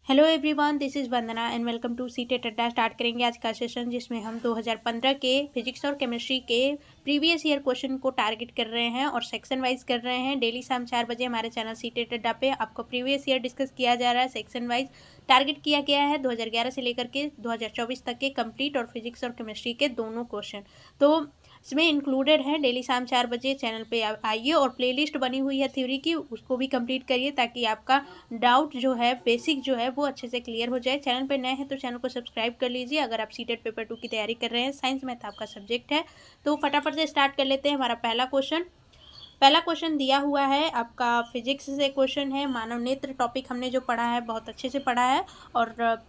Hello everyone, this is Vandana and welcome to CTET Adda. Start करेंगे आज का सेशन जिसमें हम 2015 के फिजिक्स और केमिस्ट्री के प्रीवियस ईयर क्वेश्चन को टारगेट कर रहे हैं और सेक्शन वाइज कर रहे हैं। डेली शाम 4 बजे हमारे चैनल सीटेट अड्डा पे आपको प्रीवियस ईयर डिस्कस किया जा रहा है। सेक्शन वाइज टारगेट किया गया है 2011 से लेकर के 2024 तक के कंप्लीट और फिजिक्स और केमिस्ट्री के दोनों क्वेश्चन तो इसमें इंक्लूडेड है। डेली शाम 4 बजे चैनल पे आइए और प्लेलिस्ट बनी हुई है थ्योरी की, उसको भी कंप्लीट करिए ताकि आपका डाउट जो है, बेसिक जो है वो अच्छे से क्लियर हो जाए। चैनल पे नए हैं तो चैनल को सब्सक्राइब कर लीजिए। अगर आप सीटेट पेपर 2 की तैयारी कर रहे हैं, साइंस मैथ आपका सब्जेक्ट है, तो फटाफट से स्टार्ट कर लेते हैं। हमारा पहला क्वेश्चन दिया हुआ है आपका फिजिक्स से क्वेश्चन है। मानव नेत्र टॉपिक हमने जो पढ़ा है बहुत अच्छे से पढ़ा है और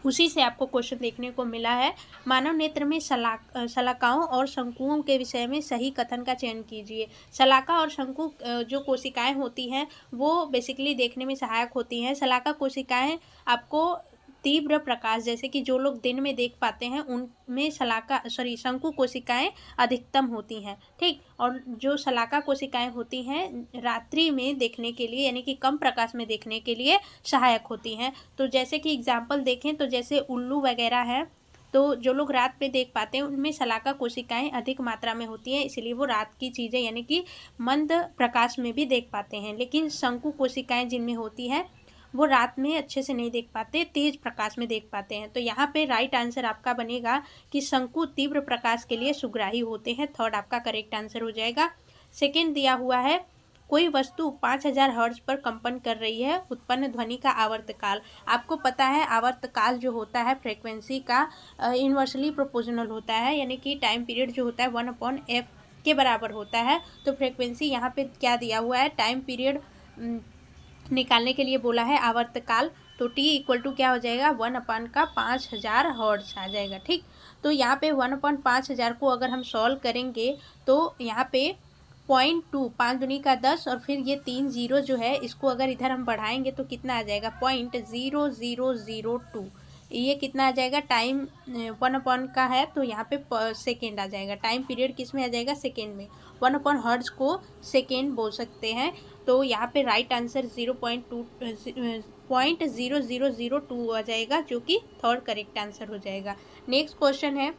उसी से आपको क्वेश्चन देखने को मिला है। मानव नेत्र में शलाकाओं और शंकुओं के विषय में सही कथन का चयन कीजिए। शलाका और शंकु जो कोशिकाएं होती हैं वो बेसिकली देखने में सहायक होती हैं। शलाका कोशिकाएं आपको तीव्र प्रकाश, जैसे कि जो लोग दिन में देख पाते हैं उनमें शंकु कोशिकाएं अधिकतम होती हैं, ठीक। और जो शलाका कोशिकाएं होती हैं रात्रि में देखने के लिए, यानी कि कम प्रकाश में देखने के लिए सहायक होती हैं। तो जैसे कि एग्जाम्पल देखें तो जैसे उल्लू वगैरह है, तो जो लोग रात में देख पाते हैं उनमें शलाका कोशिकाएं अधिक मात्रा में होती हैं, इसलिए वो रात की चीज़ें यानी कि मंद प्रकाश में भी देख पाते हैं। लेकिन शंकु कोशिकाएं जिनमें होती है वो रात में अच्छे से नहीं देख पाते, तेज प्रकाश में देख पाते हैं। तो यहाँ पे राइट आंसर आपका बनेगा कि शंकु तीव्र प्रकाश के लिए सुग्राही होते हैं। थर्ड आपका करेक्ट आंसर हो जाएगा। सेकेंड दिया हुआ है, कोई वस्तु 5000 हर्ट्ज पर कंपन कर रही है, उत्पन्न ध्वनि का आवर्तकाल। आपको पता है आवर्तकाल जो होता है फ्रीक्वेंसी का इन्वर्सली प्रोपोर्शनल होता है, यानी कि टाइम पीरियड जो होता है 1/f के बराबर होता है। तो फ्रीक्वेंसी यहाँ पे क्या दिया हुआ है, टाइम पीरियड निकालने के लिए बोला है आवर्तकाल, तो t इक्वल टू क्या हो जाएगा 1/5000 हर्ट्ज आ जाएगा, ठीक। तो यहाँ पे 1/5000 को अगर हम सॉल्व करेंगे तो यहाँ पे 0.2, 5 दूनी का 10 और फिर ये 3 जीरो जो है इसको अगर इधर हम बढ़ाएंगे तो कितना आ जाएगा 0.0002। ये कितना आ जाएगा, टाइम 1/, का है तो यहाँ पे सेकेंड आ जाएगा। टाइम पीरियड किस में आ जाएगा, सेकेंड में। 1/हर्ट्ज को सेकेंड बोल सकते हैं। तो यहाँ पे राइट आंसर 0.0002 आ जाएगा, जो कि थर्ड करेक्ट आंसर हो जाएगा। नेक्स्ट क्वेश्चन है,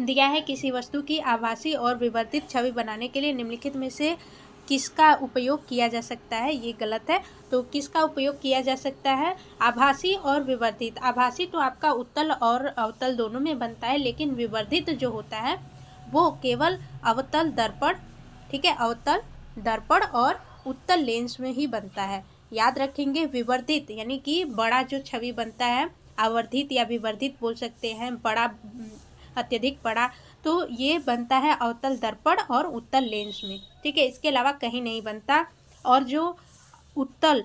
दिया है किसी वस्तु की आभासी और विवर्तित छवि बनाने के लिए निम्नलिखित में से किसका उपयोग किया जा सकता है। ये गलत है, तो किसका उपयोग किया जा सकता है, आभासी और विवर्तित। आभासी तो आपका उत्तल और अवतल दोनों में बनता है, लेकिन विवर्धित जो होता है वो केवल अवतल दर्पण, ठीक है, अवतल दर्पण और उत्तल लेंस में ही बनता है। याद रखेंगे, विवर्धित यानी कि बड़ा जो छवि बनता है, आवर्धित या विवर्धित बोल सकते हैं, बड़ा, अत्यधिक बड़ा, तो ये बनता है अवतल दर्पण और उत्तल लेंस में, ठीक है, इसके अलावा कहीं नहीं बनता। और जो उत्तल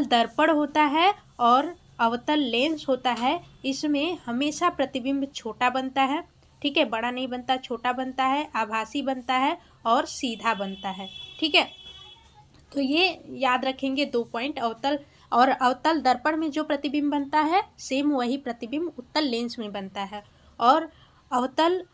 दर्पण होता है और अवतल लेंस होता है, इसमें हमेशा प्रतिबिंब छोटा बनता है, ठीक है, बड़ा नहीं बनता, छोटा बनता है, आभासी बनता है और सीधा बनता है, ठीक है। तो ये याद रखेंगे 2 पॉइंट। अवतल दर्पण में जो प्रतिबिंब बनता है सेम वही प्रतिबिंब उत्तल लेंस में बनता है, और अवतल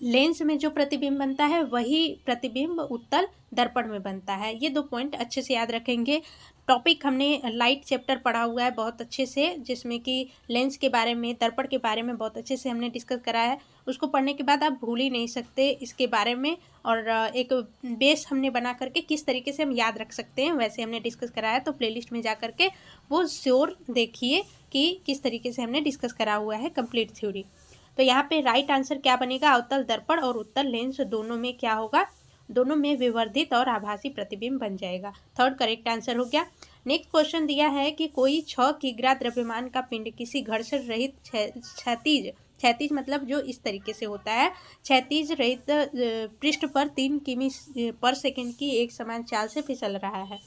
लेंस में जो प्रतिबिंब बनता है वही प्रतिबिंब उत्तल दर्पण में बनता है। ये 2 पॉइंट अच्छे से याद रखेंगे। टॉपिक हमने लाइट चैप्टर पढ़ा हुआ है बहुत अच्छे से, जिसमें कि लेंस के बारे में, दर्पण के बारे में बहुत अच्छे से हमने डिस्कस करा है। उसको पढ़ने के बाद आप भूल ही नहीं सकते इसके बारे में, और एक बेस हमने बना करके किस तरीके से हम याद रख सकते हैं वैसे हमने डिस्कस करा है। तो प्लेलिस्ट में जा करके वो श्योर देखिए कि किस तरीके से हमने डिस्कस करा हुआ है कंप्लीट थ्योरी। तो यहाँ पे राइट आंसर क्या बनेगा, अवतल दर्पण और उत्तल लेंस दोनों में क्या होगा, दोनों में विवर्धित और आभासी प्रतिबिंब बन जाएगा। थर्ड करेक्ट आंसर हो गया। नेक्स्ट क्वेश्चन दिया है कि कोई 6 किग्रा द्रव्यमान का पिंड किसी घर्षण रहित क्षैतिज मतलब जो इस तरीके से होता है, क्षैतिज रहित पृष्ठ पर 3 किमी पर सेकंड की एक समान चाल से फिसल रहा है।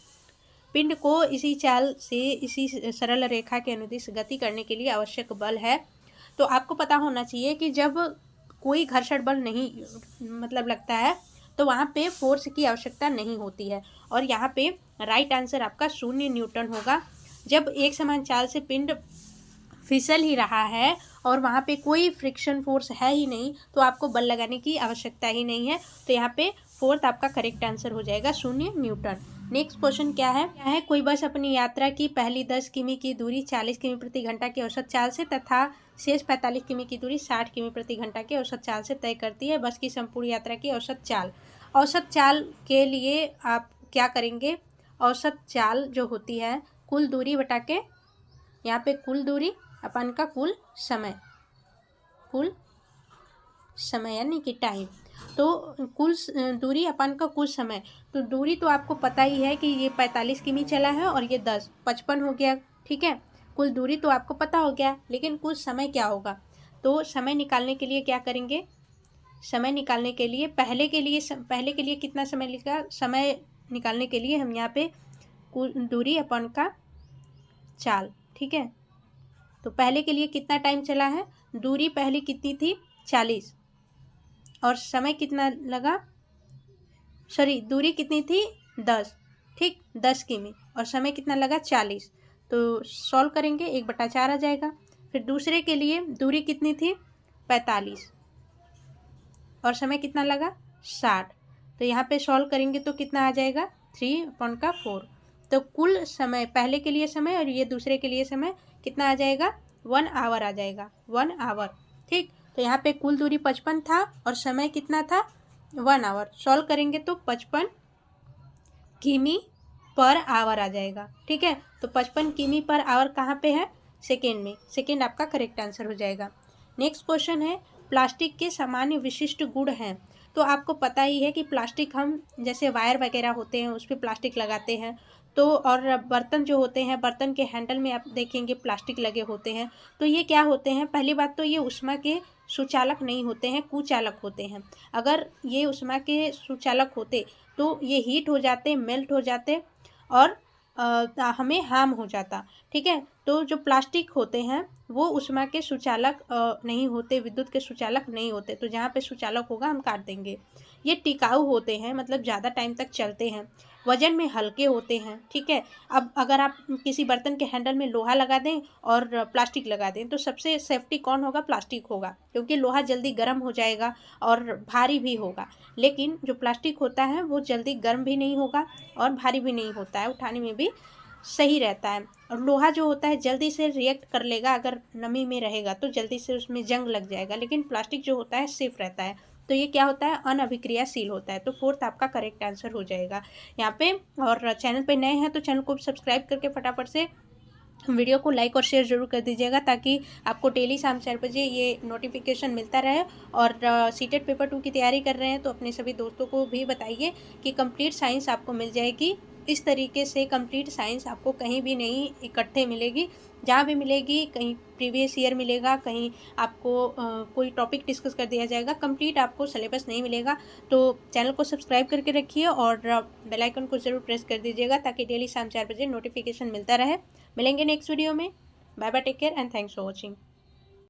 पिंड को इसी चाल से इसी सरल रेखा के अनुदिश गति करने के लिए आवश्यक बल है। तो आपको पता होना चाहिए कि जब कोई घर्षण बल नहीं मतलब लगता है तो वहाँ पे फोर्स की आवश्यकता नहीं होती है, और यहाँ पे राइट आंसर आपका 0 न्यूटन होगा। जब एक समान चाल से पिंड फिसल ही रहा है और वहाँ पे कोई फ्रिक्शन फोर्स है ही नहीं, तो आपको बल लगाने की आवश्यकता ही नहीं है। तो यहाँ पे फोर्थ आपका करेक्ट आंसर हो जाएगा 0 न्यूटन। नेक्स्ट क्वेश्चन क्या है कोई बस अपनी यात्रा की पहली 10 किमी की दूरी 40 किमी प्रति घंटा की औसत चाल से तथा शेष 45 किमी की दूरी 60 किमी प्रति घंटा की औसत चाल से तय करती है। बस की संपूर्ण यात्रा की औसत चाल के लिए आप क्या करेंगे, औसत चाल जो होती है कुल दूरी बटा के, यहाँ पे कुल दूरी अपन का कुल समय यानी कि टाइम, तो कुल दूरी अपन का कुल समय, तो दूरी तो आपको पता ही है कि ये 45 किमी चला है और ये 55 हो गया, ठीक है। कुल दूरी तो आपको पता हो गया, लेकिन कुल समय क्या होगा, तो समय निकालने के लिए क्या करेंगे, समय निकालने के लिए पहले के लिए कितना समय लिखा, समय निकालने के लिए हम यहाँ पे कुल दूरी अपन का चाल, ठीक है। तो पहले के लिए कितना टाइम चला है, दूरी पहले कितनी थी 40 और समय कितना लगा, दूरी कितनी थी 10, ठीक 10 किमी और समय कितना लगा 40, तो सॉल्व करेंगे 1/4 आ जाएगा। फिर दूसरे के लिए दूरी कितनी थी 45 और समय कितना लगा 60, तो यहाँ पे सॉल्व करेंगे तो कितना आ जाएगा 3/4, तो कुल समय पहले के लिए समय और ये दूसरे के लिए समय कितना आ जाएगा 1 आवर आ जाएगा, 1 आवर, ठीक। तो यहाँ पे कुल दूरी 55 था और समय कितना था 1 आवर, सॉल्व करेंगे तो 55 किमी पर आवर आ जाएगा, ठीक है। तो 55 किमी पर आवर कहाँ पे है, सेकेंड में, सेकेंड आपका करेक्ट आंसर हो जाएगा। नेक्स्ट क्वेश्चन है प्लास्टिक के सामान्य विशिष्ट गुण हैं, तो आपको पता ही है कि प्लास्टिक हम जैसे वायर वगैरह होते हैं उस पर प्लास्टिक लगाते हैं, तो और बर्तन जो होते हैं, बर्तन के हैंडल में आप देखेंगे प्लास्टिक लगे होते हैं, तो ये क्या होते हैं, पहली बात तो ये ऊष्मा के सुचालक नहीं होते हैं, कुचालक होते हैं। अगर ये ऊष्मा के सुचालक होते तो ये हीट हो जाते, मेल्ट हो जाते और हमें हार्म हो जाता, ठीक है। तो जो प्लास्टिक होते हैं वो ऊष्मा के सुचालक नहीं होते, विद्युत के सुचालक नहीं होते, तो जहाँ पे सुचालक होगा हम काट देंगे। ये टिकाऊ होते हैं, मतलब ज़्यादा टाइम तक चलते हैं, वजन में हल्के होते हैं, ठीक है। अब अगर आप किसी बर्तन के हैंडल में लोहा लगा दें और प्लास्टिक लगा दें तो सबसे सेफ्टी कौन होगा, प्लास्टिक होगा, क्योंकि लोहा जल्दी गर्म हो जाएगा और भारी भी होगा। लेकिन जो प्लास्टिक होता है वो जल्दी गर्म भी नहीं होगा और भारी भी नहीं होता है, उठाने में भी सही रहता है। और लोहा जो होता है जल्दी से रिएक्ट कर लेगा, अगर नमी में रहेगा तो जल्दी से उसमें जंग लग जाएगा, लेकिन प्लास्टिक जो होता है सेफ रहता है, तो ये क्या होता है, अनअभिक्रियाशील होता है। तो फोर्थ आपका करेक्ट आंसर हो जाएगा यहाँ पे। और चैनल पे नए हैं तो चैनल को सब्सक्राइब करके फटाफट से वीडियो को लाइक और शेयर ज़रूर कर दीजिएगा, ताकि आपको डेली शाम 4 बजे ये नोटिफिकेशन मिलता रहे। और सीटेट पेपर 2 की तैयारी कर रहे हैं तो अपने सभी दोस्तों को भी बताइए कि कंप्लीट साइंस आपको मिल जाएगी। इस तरीके से कंप्लीट साइंस आपको कहीं भी नहीं इकट्ठे मिलेगी, जहाँ भी मिलेगी कहीं प्रीवियस ईयर मिलेगा, कहीं आपको कोई टॉपिक डिस्कस कर दिया जाएगा, कंप्लीट आपको सिलेबस नहीं मिलेगा। तो चैनल को सब्सक्राइब करके रखिए और बेल आइकन को ज़रूर प्रेस कर दीजिएगा, ताकि डेली शाम 4 बजे नोटिफिकेशन मिलता रहे। मिलेंगे नेक्स्ट वीडियो में, bye bye, take care and thanks for watching.